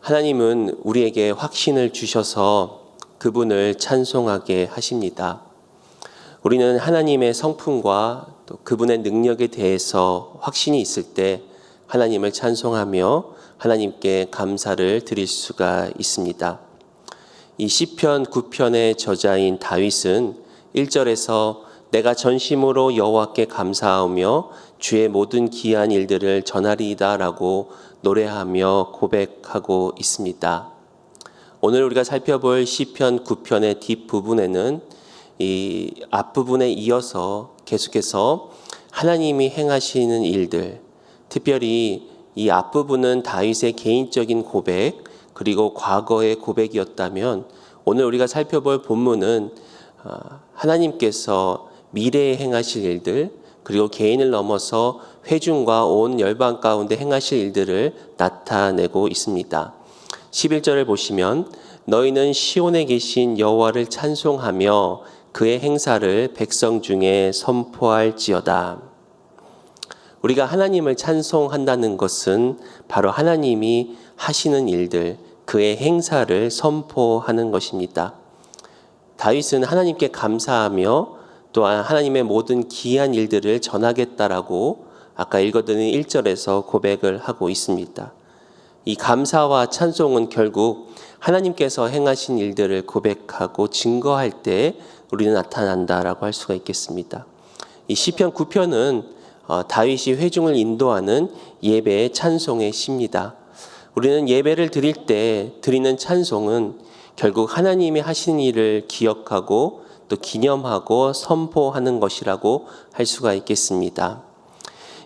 하나님은 우리에게 확신을 주셔서 그분을 찬송하게 하십니다. 우리는 하나님의 성품과 또 그분의 능력에 대해서 확신이 있을 때 하나님을 찬송하며 하나님께 감사를 드릴 수가 있습니다. 이 시편 9편의 저자인 다윗은 1절에서 내가 전심으로 여호와께 감사하며 주의 모든 기이한 일들을 전하리이다 라고 노래하며 고백하고 있습니다. 오늘 우리가 살펴볼 시편 9편의 뒷부분에는 이 앞부분에 이어서 계속해서 하나님이 행하시는 일들, 특별히 이 앞부분은 다윗의 개인적인 고백 그리고 과거의 고백이었다면 오늘 우리가 살펴볼 본문은 하나님께서 미래에 행하실 일들 그리고 개인을 넘어서 회중과 온 열방 가운데 행하실 일들을 나타내고 있습니다. 11절을 보시면 너희는 시온에 계신 여호와를 찬송하며 그의 행사를 백성 중에 선포할지어다. 우리가 하나님을 찬송한다는 것은 바로 하나님이 하시는 일들, 그의 행사를 선포하는 것입니다. 다윗은 하나님께 감사하며 또한 하나님의 모든 기이한 일들을 전하겠다라고 아까 읽어드린 1절에서 고백을 하고 있습니다. 이 감사와 찬송은 결국 하나님께서 행하신 일들을 고백하고 증거할 때 우리는 나타난다라고 할 수가 있겠습니다. 이 시편 9편은 다윗이 회중을 인도하는 예배의 찬송의 시입니다. 우리는 예배를 드릴 때 드리는 찬송은 결국 하나님이 하신 일을 기억하고 또 기념하고 선포하는 것이라고 할 수가 있겠습니다.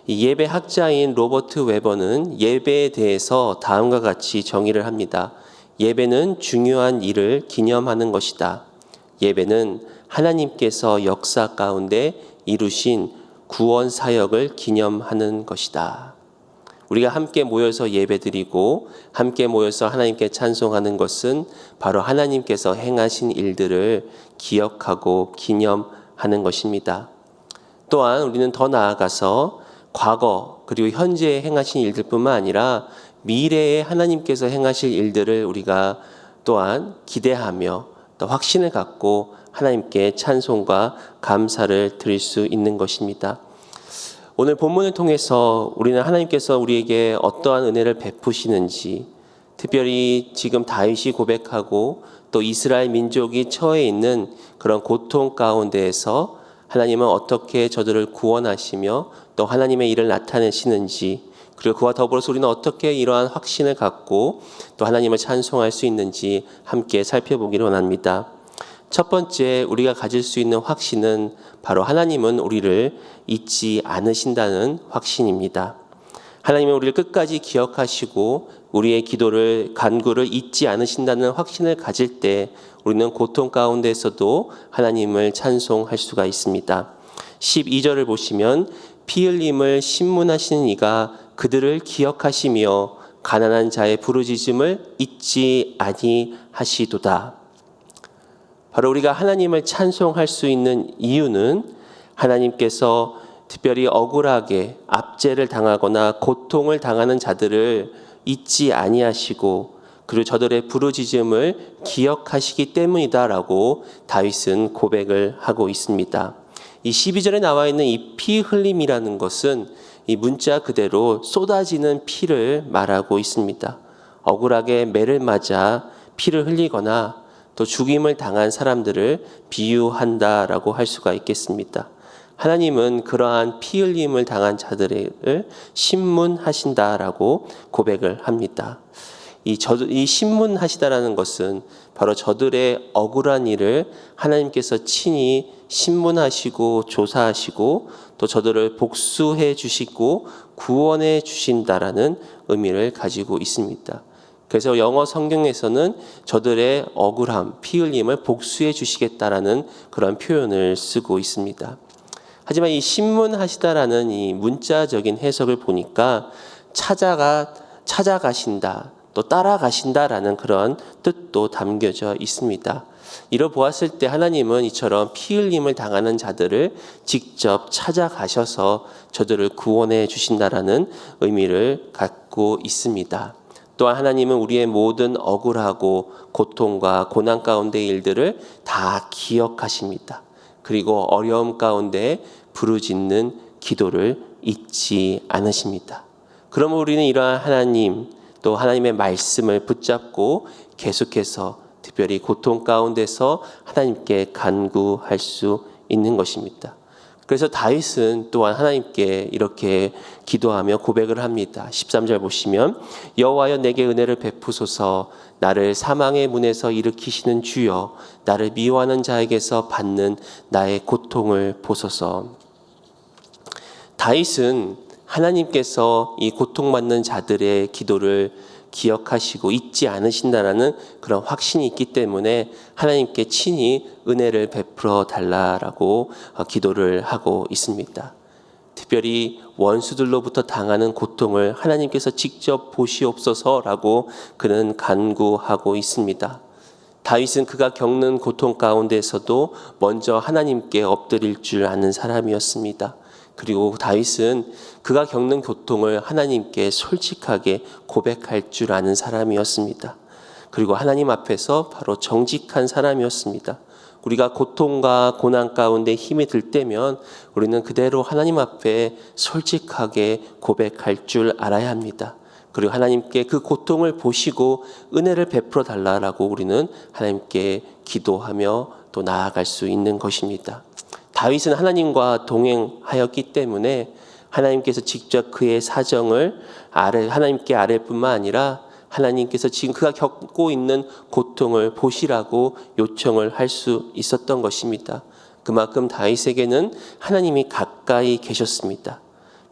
이 예배 학자인 로버트 웨버는 예배에 대해서 다음과 같이 정의를 합니다. 예배는 중요한 일을 기념하는 것이다. 예배는 하나님께서 역사 가운데 이루신 구원 사역을 기념하는 것이다. 우리가 함께 모여서 예배드리고 함께 모여서 하나님께 찬송하는 것은 바로 하나님께서 행하신 일들을 기억하고 기념하는 것입니다. 또한 우리는 더 나아가서 과거 그리고 현재에 행하신 일들뿐만 아니라 미래에 하나님께서 행하실 일들을 우리가 또한 기대하며 또 확신을 갖고 하나님께 찬송과 감사를 드릴 수 있는 것입니다. 오늘 본문을 통해서 우리는 하나님께서 우리에게 어떠한 은혜를 베푸시는지, 특별히 지금 다윗이 고백하고 또 이스라엘 민족이 처해 있는 그런 고통 가운데에서 하나님은 어떻게 저들을 구원하시며 또 하나님의 일을 나타내시는지, 그리고 그와 더불어서 우리는 어떻게 이러한 확신을 갖고 또 하나님을 찬송할 수 있는지 함께 살펴보기를 원합니다. 첫 번째 우리가 가질 수 있는 확신은 바로 하나님은 우리를 잊지 않으신다는 확신입니다. 하나님은 우리를 끝까지 기억하시고 우리의 기도를 간구를 잊지 않으신다는 확신을 가질 때 우리는 고통 가운데서도 하나님을 찬송할 수가 있습니다. 12절을 보시면 피 흘림을 신문하시는 이가 그들을 기억하시며 가난한 자의 부르짖음을 잊지 아니하시도다. 바로 우리가 하나님을 찬송할 수 있는 이유는 하나님께서 특별히 억울하게 압제를 당하거나 고통을 당하는 자들을 잊지 아니하시고 그리고 저들의 부르짖음을 기억하시기 때문이다라고 다윗은 고백을 하고 있습니다. 이 12절에 나와 있는 이 피 흘림이라는 것은 이 문자 그대로 쏟아지는 피를 말하고 있습니다. 억울하게 매를 맞아 피를 흘리거나 또 죽임을 당한 사람들을 비유한다라고 할 수가 있겠습니다. 하나님은 그러한 피 흘림을 당한 자들을 신문하신다라고 고백을 합니다. 이 신문하시다라는 것은 바로 저들의 억울한 일을 하나님께서 친히 신문하시고 조사하시고 또 저들을 복수해 주시고 구원해 주신다라는 의미를 가지고 있습니다. 그래서 영어 성경에서는 저들의 억울함, 피 흘림을 복수해 주시겠다라는 그런 표현을 쓰고 있습니다. 하지만 이 신문하시다라는 이 문자적인 해석을 보니까 찾아가신다, 또 따라가신다라는 그런 뜻도 담겨져 있습니다. 이로 보았을 때 하나님은 이처럼 피 흘림을 당하는 자들을 직접 찾아가셔서 저들을 구원해 주신다라는 의미를 갖고 있습니다. 또한 하나님은 우리의 모든 억울하고 고통과 고난 가운데의 일들을 다 기억하십니다. 그리고 어려움 가운데 부르짖는 기도를 잊지 않으십니다. 그러면 우리는 이러한 하나님, 또 하나님의 말씀을 붙잡고 계속해서 특별히 고통 가운데서 하나님께 간구할 수 있는 것입니다. 그래서 다윗은 또한 하나님께 이렇게 기도하며 고백을 합니다. 13절 보시면 여호와여 내게 은혜를 베푸소서. 나를 사망의 문에서 일으키시는 주여, 나를 미워하는 자에게서 받는 나의 고통을 보소서. 다윗은 하나님께서 이 고통받는 자들의 기도를 기억하시고 잊지 않으신다라는 그런 확신이 있기 때문에 하나님께 친히 은혜를 베풀어 달라라고 기도를 하고 있습니다. 특별히 원수들로부터 당하는 고통을 하나님께서 직접 보시옵소서라고 그는 간구하고 있습니다. 다윗은 그가 겪는 고통 가운데서도 먼저 하나님께 엎드릴 줄 아는 사람이었습니다. 그리고 다윗은 그가 겪는 고통을 하나님께 솔직하게 고백할 줄 아는 사람이었습니다. 그리고 하나님 앞에서 바로 정직한 사람이었습니다. 우리가 고통과 고난 가운데 힘이 들 때면 우리는 그대로 하나님 앞에 솔직하게 고백할 줄 알아야 합니다. 그리고 하나님께 그 고통을 보시고 은혜를 베풀어 달라고 우리는 하나님께 기도하며 또 나아갈 수 있는 것입니다. 다윗은 하나님과 동행하였기 때문에 하나님께서 직접 그의 사정을 하나님께 아뢰 뿐만 아니라 하나님께서 지금 그가 겪고 있는 고통을 보시라고 요청을 할 수 있었던 것입니다. 그만큼 다윗에게는 하나님이 가까이 계셨습니다.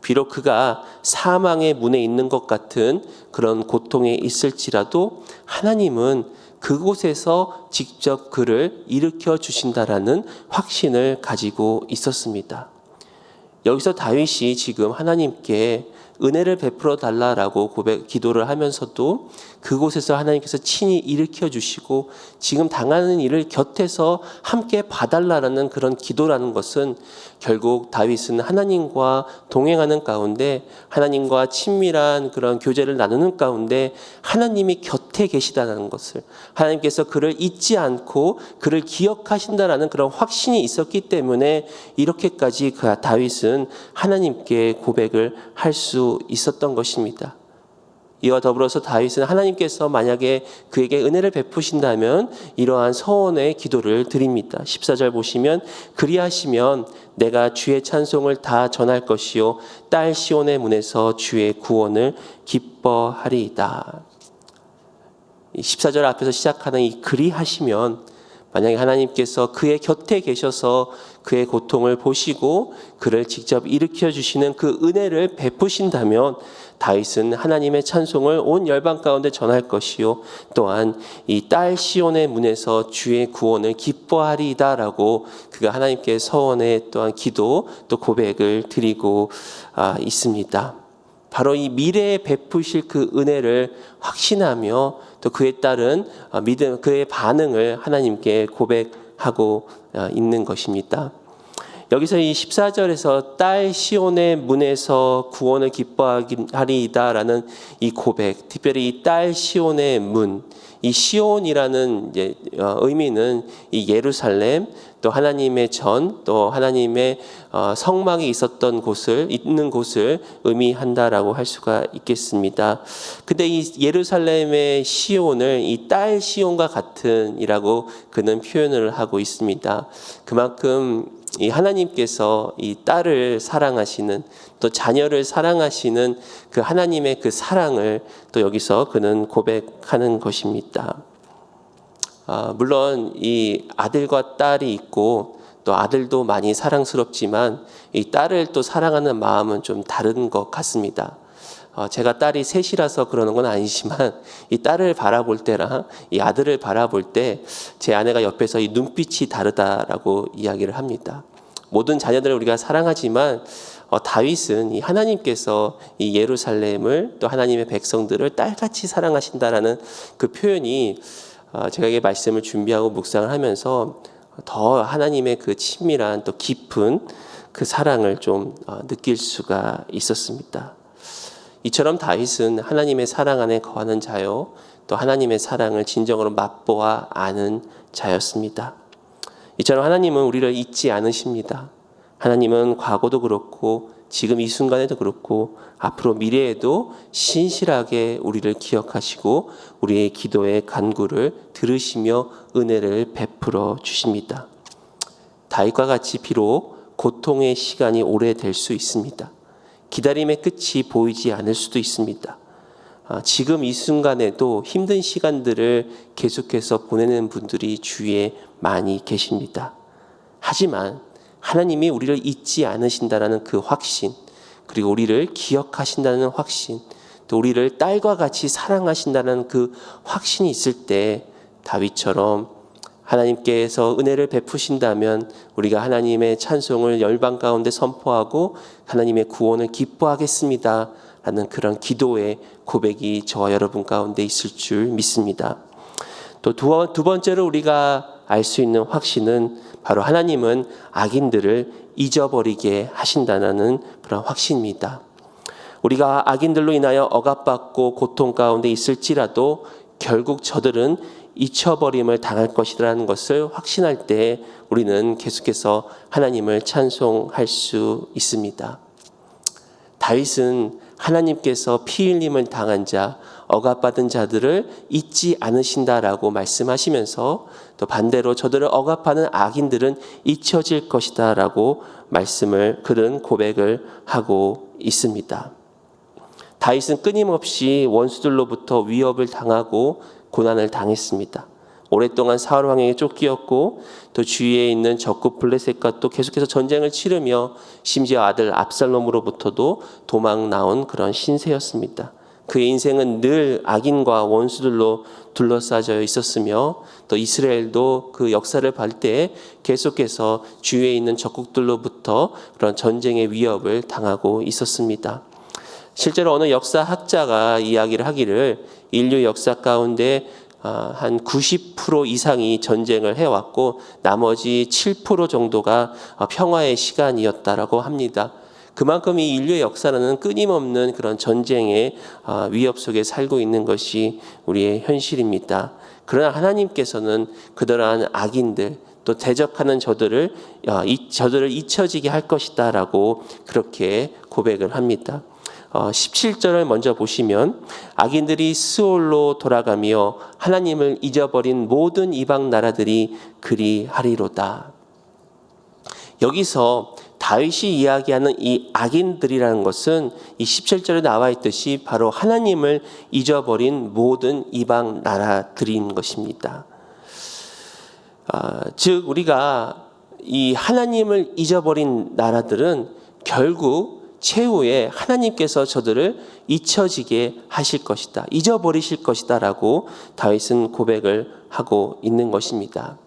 비록 그가 사망의 문에 있는 것 같은 그런 고통에 있을지라도 하나님은 그곳에서 직접 그를 일으켜 주신다라는 확신을 가지고 있었습니다. 여기서 다윗이 지금 하나님께 은혜를 베풀어 달라라고 기도를 하면서도 그곳에서 하나님께서 친히 일으켜 주시고 지금 당하는 일을 곁에서 함께 봐달라는 그런 기도라는 것은 결국 다윗은 하나님과 동행하는 가운데 하나님과 친밀한 그런 교제를 나누는 가운데 하나님이 곁에 계시다는 것을, 하나님께서 그를 잊지 않고 그를 기억하신다라는 그런 확신이 있었기 때문에 이렇게까지 다윗은 하나님께 고백을 할 수 있었던 것입니다. 이와 더불어서 다윗은 하나님께서 만약에 그에게 은혜를 베푸신다면 이러한 서원의 기도를 드립니다. 14절 보시면 그리하시면 내가 주의 찬송을 다 전할 것이요 딸 시온의 문에서 주의 구원을 기뻐하리이다. 14절 앞에서 시작하는 이 그리하시면, 만약에 하나님께서 그의 곁에 계셔서 그의 고통을 보시고 그를 직접 일으켜 주시는 그 은혜를 베푸신다면 다윗은 하나님의 찬송을 온 열방 가운데 전할 것이요 또한 이 딸 시온의 문에서 주의 구원을 기뻐하리이다라고 그가 하나님께 서원의 또한 기도 또 고백을 드리고 있습니다. 바로 이 미래에 베푸실 그 은혜를 확신하며 또 그에 따른 믿음, 그의 반응을 하나님께 고백하고 있는 것입니다. 여기서 이 14절에서 딸 시온의 문에서 구원을 기뻐하리이다라는 이 고백, 특별히 이 딸 시온의 문, 이 시온이라는 의미는 이 예루살렘, 또 하나님의 전, 또 하나님의 성막이 있는 곳을 의미한다라고 할 수가 있겠습니다. 근데 이 예루살렘의 시온을 이 딸 시온과 같은이라고 그는 표현을 하고 있습니다. 그만큼 이 하나님께서 이 딸을 사랑하시는, 또 자녀를 사랑하시는 그 하나님의 그 사랑을 또 여기서 그는 고백하는 것입니다. 물론 이 아들과 딸이 있고 또 아들도 많이 사랑스럽지만 이 딸을 또 사랑하는 마음은 좀 다른 것 같습니다. 제가 딸이 셋이라서 그러는 건 아니지만 이 딸을 바라볼 때랑 이 아들을 바라볼 때 제 아내가 옆에서 이 눈빛이 다르다라고 이야기를 합니다. 모든 자녀들을 우리가 사랑하지만 다윗은 이 하나님께서 이 예루살렘을 또 하나님의 백성들을 딸같이 사랑하신다라는 그 표현이 제가 이 말씀을 준비하고 묵상을 하면서 더 하나님의 그 친밀한 또 깊은 그 사랑을 좀 느낄 수가 있었습니다. 이처럼 다윗은 하나님의 사랑 안에 거하는 자요, 또 하나님의 사랑을 진정으로 맛보아 아는 자였습니다. 이처럼 하나님은 우리를 잊지 않으십니다. 하나님은 과거도 그렇고 지금 이 순간에도 그렇고 앞으로 미래에도 신실하게 우리를 기억하시고 우리의 기도의 간구를 들으시며 은혜를 베풀어 주십니다. 다윗과 같이 비록 고통의 시간이 오래될 수 있습니다. 기다림의 끝이 보이지 않을 수도 있습니다. 지금 이 순간에도 힘든 시간들을 계속해서 보내는 분들이 주위에 많이 계십니다. 하지만 하나님이 우리를 잊지 않으신다는 그 확신, 그리고 우리를 기억하신다는 확신, 또 우리를 딸과 같이 사랑하신다는 그 확신이 있을 때 다윗처럼 하나님께서 은혜를 베푸신다면 우리가 하나님의 찬송을 열방 가운데 선포하고 하나님의 구원을 기뻐하겠습니다 라는 그런 기도의 고백이 저와 여러분 가운데 있을 줄 믿습니다. 또 두 번째로 우리가 알 수 있는 확신은 바로 하나님은 악인들을 잊어버리게 하신다는 그런 확신입니다. 우리가 악인들로 인하여 억압받고 고통 가운데 있을지라도 결국 저들은 잊혀버림을 당할 것이라는 것을 확신할 때 우리는 계속해서 하나님을 찬송할 수 있습니다. 다윗은 하나님께서 피 흘림을 당한 자, 억압받은 자들을 잊지 않으신다라고 말씀하시면서 또 반대로 저들을 억압하는 악인들은 잊혀질 것이다라고 그런 고백을 하고 있습니다. 다윗은 끊임없이 원수들로부터 위협을 당하고 고난을 당했습니다. 오랫동안 사울 왕에게 쫓기었고 또 주위에 있는 적국 블레셋과 또 계속해서 전쟁을 치르며 심지어 아들 압살롬으로부터도 도망 나온 그런 신세였습니다. 그의 인생은 늘 악인과 원수들로 둘러싸여 있었으며 또 이스라엘도 그 역사를 볼 때 계속해서 주위에 있는 적국들로부터 그런 전쟁의 위협을 당하고 있었습니다. 실제로 어느 역사학자가 이야기를 하기를 인류 역사 가운데 한 90% 이상이 전쟁을 해왔고 나머지 7% 정도가 평화의 시간이었다라고 합니다. 그만큼 이 인류의 역사는 끊임없는 그런 전쟁의 위협 속에 살고 있는 것이 우리의 현실입니다. 그러나 하나님께서는 그러한 악인들 또 대적하는 저들을 잊혀지게 할 것이다라고 그렇게 고백을 합니다. 17절을 먼저 보시면 악인들이 스올로 돌아가며 하나님을 잊어버린 모든 이방 나라들이 그리하리로다. 여기서 다윗이 이야기하는 이 악인들이라는 것은 이 17절에 나와 있듯이 바로 하나님을 잊어버린 모든 이방 나라들인 것입니다. 즉 우리가 이 하나님을 잊어버린 나라들은 결국 최후에 하나님께서 저들을 잊혀지게 하실 것이다, 잊어버리실 것이다 라고 다윗은 고백을 하고 있는 것입니다.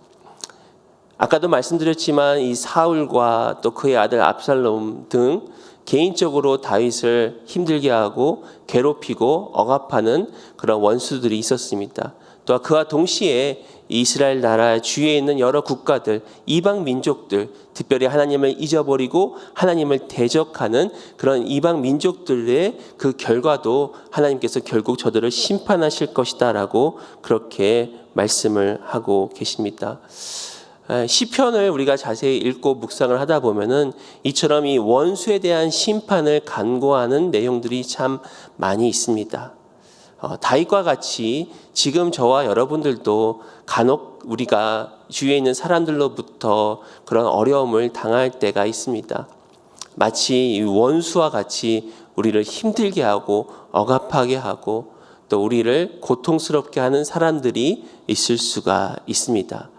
아까도 말씀드렸지만 이 사울과 또 그의 아들 압살롬 등 개인적으로 다윗을 힘들게 하고 괴롭히고 억압하는 그런 원수들이 있었습니다. 또 그와 동시에 이스라엘 나라 주위에 있는 여러 국가들, 이방 민족들, 특별히 하나님을 잊어버리고 하나님을 대적하는 그런 이방 민족들의 그 결과도 하나님께서 결국 저들을 심판하실 것이다라고 그렇게 말씀을 하고 계십니다. 시편을 우리가 자세히 읽고 묵상을 하다 보면은 이처럼 이 원수에 대한 심판을 간구하는 내용들이 참 많이 있습니다. 다윗과 같이 지금 저와 여러분들도 간혹 우리가 주위에 있는 사람들로부터 그런 어려움을 당할 때가 있습니다. 마치 원수와 같이 우리를 힘들게 하고 억압하게 하고 또 우리를 고통스럽게 하는 사람들이 있을 수가 있습니다.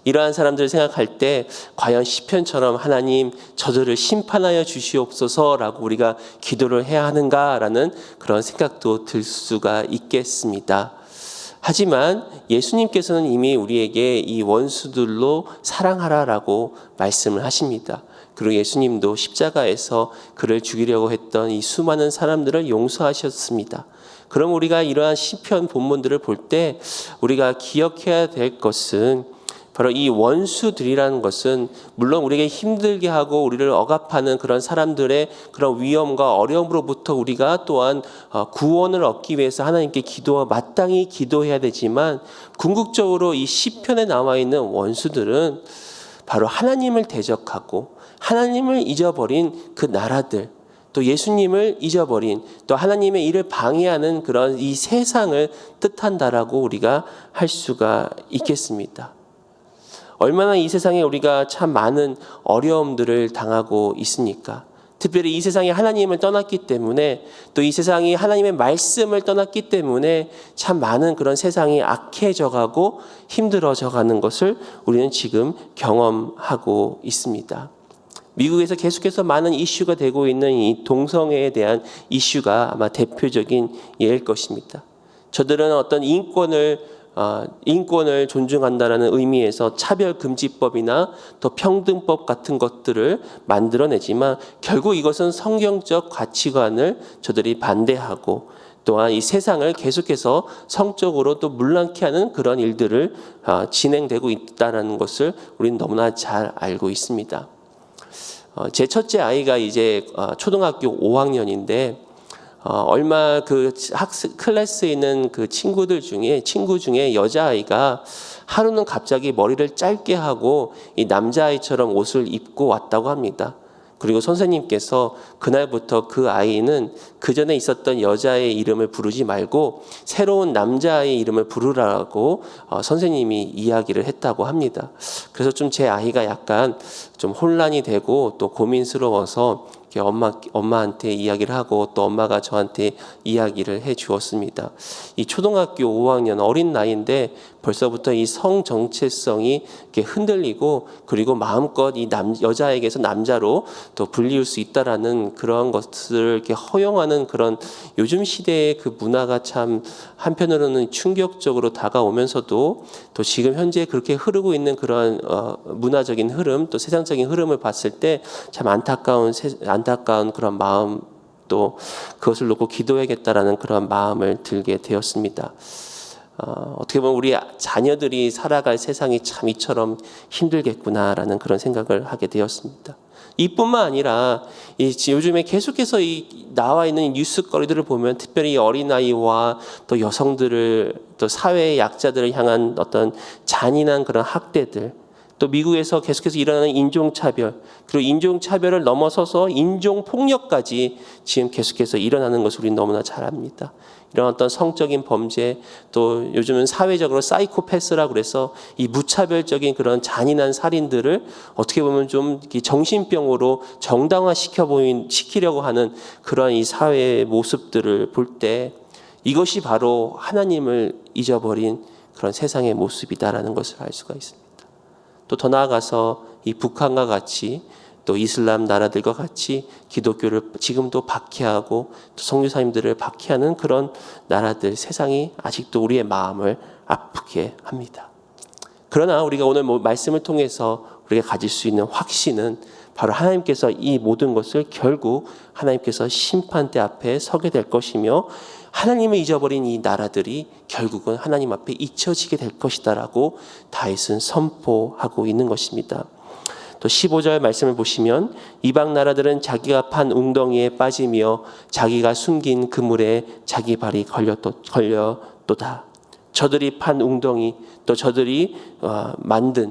이러한 사람들을 생각할 때 과연 시편처럼 하나님 저들을 심판하여 주시옵소서라고 우리가 기도를 해야 하는가라는 그런 생각도 들 수가 있겠습니다. 하지만 예수님께서는 이미 우리에게 이 원수들로 사랑하라라고 말씀을 하십니다. 그리고 예수님도 십자가에서 그를 죽이려고 했던 이 수많은 사람들을 용서하셨습니다. 그럼 우리가 이러한 시편 본문들을 볼 때 우리가 기억해야 될 것은 바로 이 원수들이라는 것은 물론 우리에게 힘들게 하고 우리를 억압하는 그런 사람들의 그런 위험과 어려움으로부터 우리가 또한 구원을 얻기 위해서 하나님께 마땅히 기도해야 되지만, 궁극적으로 이 시편에 나와 있는 원수들은 바로 하나님을 대적하고 하나님을 잊어버린 그 나라들, 또 예수님을 잊어버린, 또 하나님의 일을 방해하는 그런 이 세상을 뜻한다라고 우리가 할 수가 있겠습니다. 얼마나 이 세상에 우리가 참 많은 어려움들을 당하고 있습니까? 특별히 이 세상에 하나님을 떠났기 때문에, 또 이 세상이 하나님의 말씀을 떠났기 때문에 참 많은 그런 세상이 악해져가고 힘들어져 가는 것을 우리는 지금 경험하고 있습니다. 미국에서 계속해서 많은 이슈가 되고 있는 이 동성애에 대한 이슈가 아마 대표적인 예일 것입니다. 저들은 어떤 인권을 존중한다라는 의미에서 차별금지법이나 또 평등법 같은 것들을 만들어내지만, 결국 이것은 성경적 가치관을 저들이 반대하고, 또한 이 세상을 계속해서 성적으로 또 문란케 하는 그런 일들을 진행되고 있다는 것을 우리는 너무나 잘 알고 있습니다. 제 첫째 아이가 이제 초등학교 5학년인데, 얼마 그 클래스에 있는 그 친구 중에 여자아이가 하루는 갑자기 머리를 짧게 하고 이 남자아이처럼 옷을 입고 왔다고 합니다. 그리고 선생님께서 그날부터 그 아이는 그 전에 있었던 여자의 이름을 부르지 말고 새로운 남자의 이름을 부르라고 선생님이 이야기를 했다고 합니다. 그래서 좀 제 아이가 약간 좀 혼란이 되고 또 고민스러워서 엄마한테 이야기를 하고, 또 엄마가 저한테 이야기를 해 주었습니다. 이 초등학교 5학년 어린 나이인데 벌써부터 이 성 정체성이 이렇게 흔들리고, 그리고 마음껏 이 여자에게서 남자로 또 불리울 수 있다라는 그런 것을 이렇게 허용하는 그런 요즘 시대의 그 문화가 참 한편으로는 충격적으로 다가오면서도, 또 지금 현재 그렇게 흐르고 있는 그런 문화적인 흐름, 또 세상적인 흐름을 봤을 때 참 안타까운 그런 마음, 또 그것을 놓고 기도해야겠다라는 그런 마음을 들게 되었습니다. 어떻게 보면 우리 자녀들이 살아갈 세상이 참 이처럼 힘들겠구나라는 그런 생각을 하게 되었습니다. 이뿐만 아니라 요즘에 계속해서 나와 있는 뉴스거리들을 보면, 특별히 어린아이와 또 여성들을, 또 사회의 약자들을 향한 어떤 잔인한 그런 학대들, 또 미국에서 계속해서 일어나는 인종차별, 그리고 인종차별을 넘어서서 인종폭력까지 지금 계속해서 일어나는 것을 우리는 너무나 잘 압니다. 이런 어떤 성적인 범죄, 또 요즘은 사회적으로 사이코패스라고 그래서 이 무차별적인 그런 살인들을 어떻게 보면 좀 정신병으로 시키려고 하는 그런 이 사회의 모습들을 볼 때, 이것이 바로 하나님을 잊어버린 그런 세상의 모습이다라는 것을 알 수가 있습니다. 또 더 나아가서 이 북한과 같이, 또 이슬람 나라들과 같이 기독교를 지금도 박해하고 또 선교사님들을 박해하는 그런 나라들, 세상이 아직도 우리의 마음을 아프게 합니다. 그러나 우리가 오늘 말씀을 통해서 우리가 가질 수 있는 확신은, 바로 하나님께서 이 모든 것을 결국 하나님께서 심판대 앞에 서게 될 것이며, 하나님을 잊어버린 이 나라들이 결국은 하나님 앞에 잊혀지게 될 것이다라고 다윗은 선포하고 있는 것입니다. 또 15절 말씀을 보시면, 이방 나라들은 자기가 판 웅덩이에 빠지며 자기가 숨긴 그물에 자기 발이 걸렸도다. 저들이 판 웅덩이, 또 저들이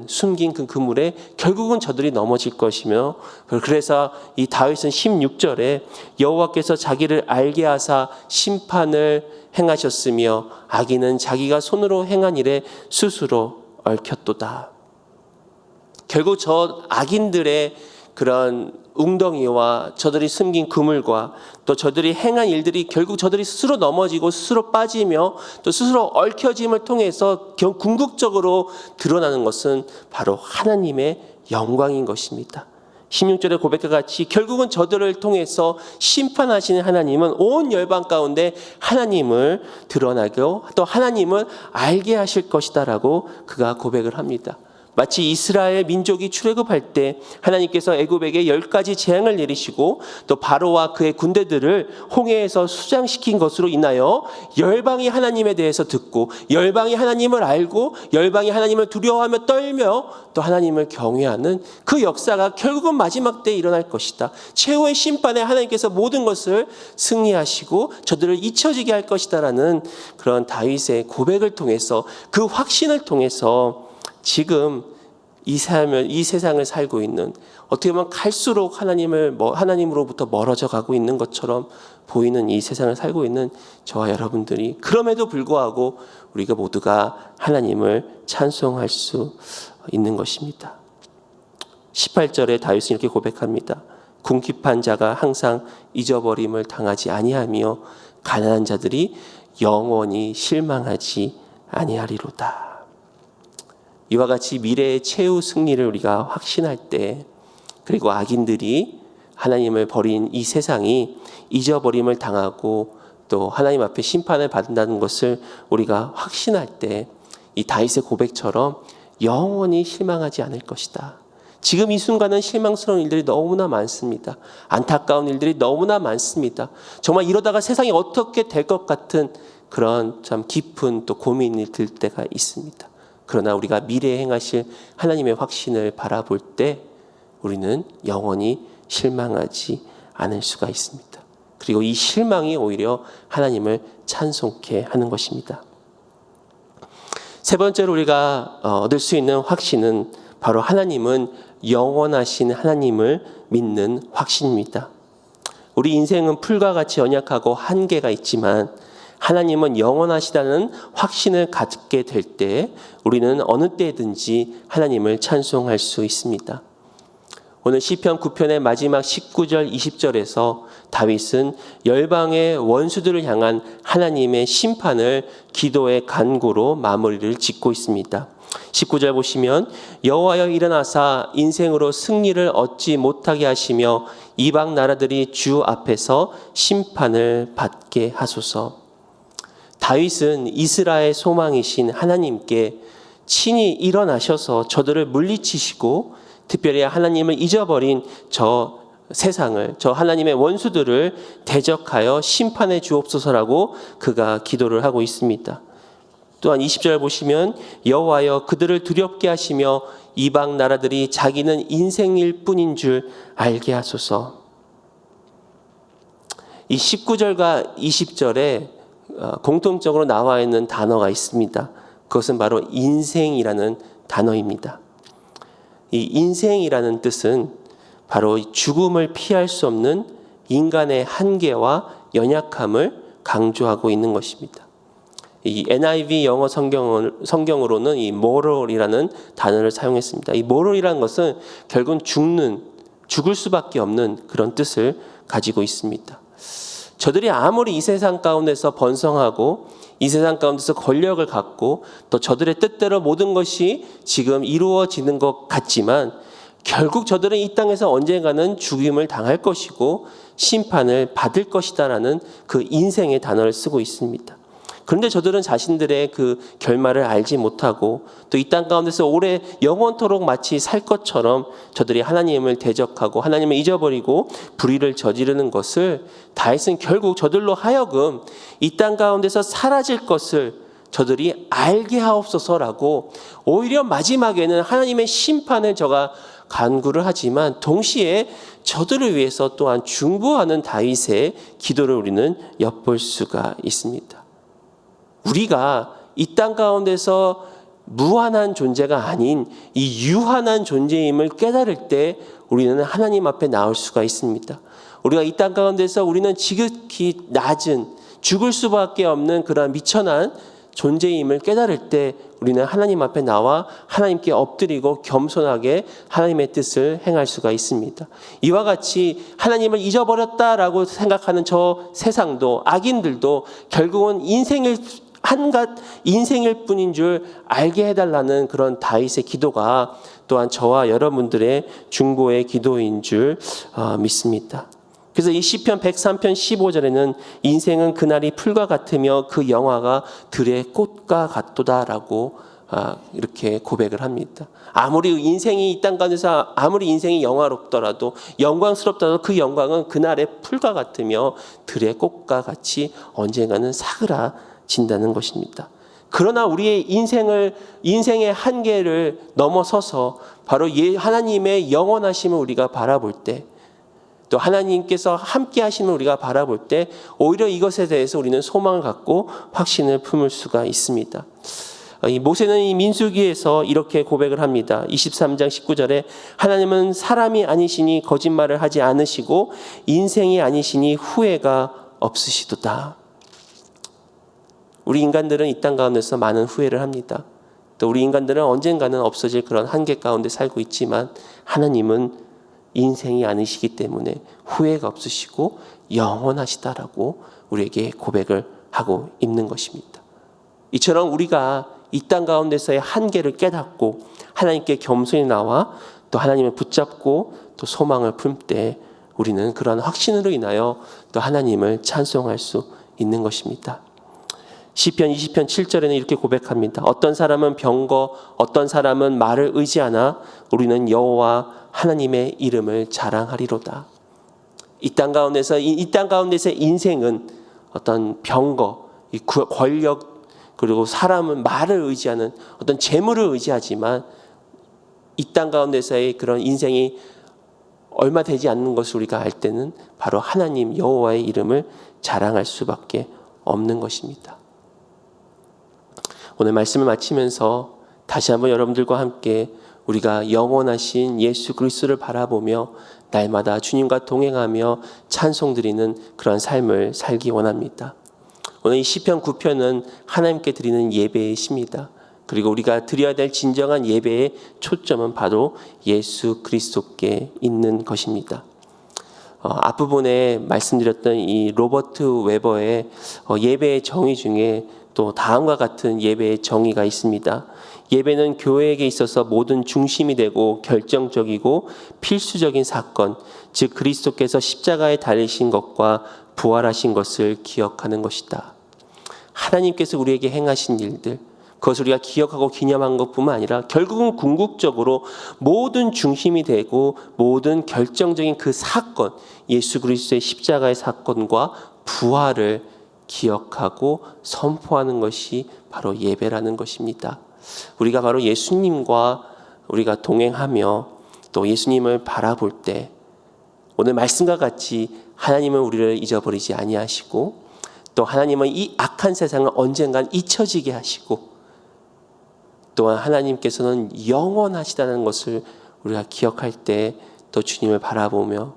숨긴 그 그물에 결국은 저들이 넘어질 것이며, 그래서 이 다윗은 16절에 여호와께서 자기를 알게 하사 심판을 행하셨으며 악인은 자기가 손으로 행한 일에 스스로 얽혔도다. 결국 저 악인들의 그런 웅덩이와 저들이 숨긴 그물과 또 저들이 행한 일들이 결국 저들이 스스로 넘어지고 스스로 빠지며 또 스스로 얽혀짐을 통해서 궁극적으로 드러나는 것은 바로 하나님의 영광인 것입니다. 16절의 고백과 같이 결국은 저들을 통해서 심판하시는 하나님은 온 열방 가운데 하나님을 드러나고 또 하나님을 알게 하실 것이다라고 그가 고백을 합니다. 마치 이스라엘 민족이 출애굽할 때 하나님께서 애굽에게 10가지 재앙을 내리시고 또 바로와 그의 군대들을 홍해에서 수장시킨 것으로 인하여 열방이 하나님에 대해서 듣고 열방이 하나님을 알고 열방이 하나님을 두려워하며 떨며 또 하나님을 경외하는 그 역사가 결국은 마지막 때에 일어날 것이다. 최후의 심판에 하나님께서 모든 것을 승리하시고 저들을 잊혀지게 할 것이다라는 그런 다윗의 고백을 통해서 그 확신을 통해서 지금 이 세상을 살고 있는, 어떻게 보면 갈수록 하나님으로부터 멀어져 가고 있는 것처럼 보이는 이 세상을 살고 있는 저와 여러분들이, 그럼에도 불구하고 우리가 모두가 하나님을 찬송할 수 있는 것입니다. 18절에 다윗은 이렇게 고백합니다. 궁핍한 자가 항상 잊어버림을 당하지 아니하며 가난한 자들이 영원히 실망하지 아니하리로다. 이와 같이 미래의 최후 승리를 우리가 확신할 때, 그리고 악인들이 하나님을 버린 이 세상이 잊어버림을 당하고 또 하나님 앞에 심판을 받는다는 것을 우리가 확신할 때, 이 다윗의 고백처럼 영원히 실망하지 않을 것이다. 지금 이 순간은 실망스러운 일들이 너무나 많습니다. 안타까운 일들이 너무나 많습니다. 정말 이러다가 세상이 어떻게 될 것 같은 그런 참 깊은 또 고민이 들 때가 있습니다. 그러나 우리가 미래에 행하실 하나님의 확신을 바라볼 때 우리는 영원히 실망하지 않을 수가 있습니다. 그리고 이 실망이 오히려 하나님을 찬송케 하는 것입니다. 세 번째로 우리가 얻을 수 있는 확신은 바로 하나님은 영원하신 하나님을 믿는 확신입니다. 우리 인생은 풀과 같이 연약하고 한계가 있지만 하나님은 영원하시다는 확신을 갖게 될 때 우리는 어느 때든지 하나님을 찬송할 수 있습니다. 오늘 시편 9편의 마지막 19절 20절에서 다윗은 열방의 원수들을 향한 하나님의 심판을 기도의 간구로 마무리를 짓고 있습니다. 19절 보시면 여호와여 일어나사 인생으로 승리를 얻지 못하게 하시며 이방 나라들이 주 앞에서 심판을 받게 하소서. 다윗은 이스라엘 소망이신 하나님께 친히 일어나셔서 저들을 물리치시고 특별히 하나님을 잊어버린 저 세상을, 저 하나님의 원수들을 대적하여 심판해 주옵소서라고 그가 기도를 하고 있습니다. 또한 20절 보시면 여호와여 그들을 두렵게 하시며 이방 나라들이 자기는 인생일 뿐인 줄 알게 하소서. 이 19절과 20절에 공통적으로 나와 있는 단어가 있습니다. 그것은 바로 인생이라는 단어입니다. 이 인생이라는 뜻은 바로 죽음을 피할 수 없는 인간의 한계와 연약함을 강조하고 있는 것입니다. 이 NIV 영어 성경으로는 이 moral이라는 단어를 사용했습니다. 이 moral이라는 것은 결국은 죽을 수밖에 없는 그런 뜻을 가지고 있습니다. 저들이 아무리 이 세상 가운데서 번성하고 이 세상 가운데서 권력을 갖고 또 저들의 뜻대로 모든 것이 지금 이루어지는 것 같지만 결국 저들은 이 땅에서 언젠가는 죽임을 당할 것이고 심판을 받을 것이다라는 그 인생의 단어를 쓰고 있습니다. 그런데 저들은 자신들의 그 결말을 알지 못하고 또 이 땅 가운데서 오래 영원토록 마치 살 것처럼 저들이 하나님을 대적하고 하나님을 잊어버리고 불의를 저지르는 것을 다윗은 결국 저들로 하여금 이 땅 가운데서 사라질 것을 저들이 알게 하옵소서라고 오히려 마지막에는 하나님의 심판을 저가 간구를 하지만 동시에 저들을 위해서 또한 중보하는 다윗의 기도를 우리는 엿볼 수가 있습니다. 우리가 이 땅 가운데서 무한한 존재가 아닌 이 유한한 존재임을 깨달을 때 우리는 하나님 앞에 나올 수가 있습니다. 우리가 이 땅 가운데서 우리는 지극히 낮은 죽을 수밖에 없는 그런 미천한 존재임을 깨달을 때 우리는 하나님 앞에 나와 하나님께 엎드리고 겸손하게 하나님의 뜻을 행할 수가 있습니다. 이와 같이 하나님을 잊어버렸다라고 생각하는 저 세상도 악인들도 결국은 한갓 인생일 뿐인 줄 알게 해달라는 그런 다윗의 기도가 또한 저와 여러분들의 중보의 기도인 줄 믿습니다. 그래서 이 시편 103편 15절에는 인생은 그날이 풀과 같으며 그 영화가 들의 꽃과 같도다라고 이렇게 고백을 합니다. 아무리 인생이 이 땅 가운데서 아무리 인생이 영화롭더라도 영광스럽더라도 그 영광은 그날의 풀과 같으며 들의 꽃과 같이 언젠가는 사그라진다는 것입니다. 그러나 우리의 인생의 한계를 넘어서서 바로 하나님의 영원하심을 우리가 바라볼 때, 또 하나님께서 함께 하심을 우리가 바라볼 때 오히려 이것에 대해서 우리는 소망을 갖고 확신을 품을 수가 있습니다. 모세는 이 민수기에서 이렇게 고백을 합니다. 23장 19절에 하나님은 사람이 아니시니 거짓말을 하지 않으시고 인생이 아니시니 후회가 없으시도다. 우리 인간들은 이 땅 가운데서 많은 후회를 합니다. 또 우리 인간들은 언젠가는 없어질 그런 한계 가운데 살고 있지만 하나님은 인생이 아니시기 때문에 후회가 없으시고 영원하시다라고 우리에게 고백을 하고 있는 것입니다. 이처럼 우리가 이 땅 가운데서의 한계를 깨닫고 하나님께 겸손히 나와 또 하나님을 붙잡고 또 소망을 품을 때 우리는 그러한 확신으로 인하여 또 하나님을 찬송할 수 있는 것입니다. 시편 20편 7절에는 이렇게 고백합니다. 어떤 사람은 병거, 어떤 사람은 말을 의지하나 우리는 여호와 하나님의 이름을 자랑하리로다. 이 땅 가운데서의 인생은 어떤 병거, 권력, 그리고 사람은 말을 의지하는 어떤 재물을 의지하지만 이 땅 가운데서의 그런 인생이 얼마 되지 않는 것을 우리가 알 때는 바로 하나님 여호와의 이름을 자랑할 수밖에 없는 것입니다. 오늘 말씀을 마치면서 다시 한번 여러분들과 함께 우리가 영원하신 예수 그리스도를 바라보며 날마다 주님과 동행하며 찬송드리는 그런 삶을 살기 원합니다. 오늘 이 시편 9편은 하나님께 드리는 예배의 시입니다. 그리고 우리가 드려야 될 진정한 예배의 초점은 바로 예수 그리스도께 있는 것입니다. 앞부분에 말씀드렸던 이 로버트 웨버의 예배의 정의 중에 또 다음과 같은 예배의 정의가 있습니다. 예배는 교회에게 있어서 모든 중심이 되고 결정적이고 필수적인 사건, 즉 그리스도께서 십자가에 달리신 것과 부활하신 것을 기억하는 것이다. 하나님께서 우리에게 행하신 일들, 그것을 우리가 기억하고 기념한 것뿐만 아니라 결국은 궁극적으로 모든 중심이 되고 모든 결정적인 그 사건, 예수 그리스도의 십자가의 사건과 부활을 기억하고 선포하는 것이 바로 예배라는 것입니다. 우리가 바로 예수님과 우리가 동행하며 또 예수님을 바라볼 때 오늘 말씀과 같이 하나님은 우리를 잊어버리지 아니하시고 또 하나님은 이 악한 세상을 언젠간 잊혀지게 하시고 또한 하나님께서는 영원하시다는 것을 우리가 기억할 때 또 주님을 바라보며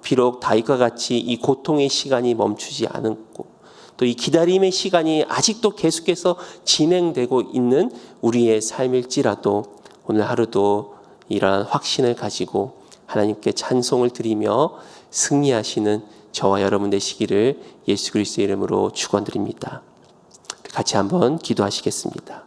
비록 다윗과 같이 이 고통의 시간이 멈추지 않고 또 이 기다림의 시간이 아직도 계속해서 진행되고 있는 우리의 삶일지라도 오늘 하루도 이러한 확신을 가지고 하나님께 찬송을 드리며 승리하시는 저와 여러분 되시기를 예수 그리스도의 이름으로 축원드립니다. 같이 한번 기도하시겠습니다.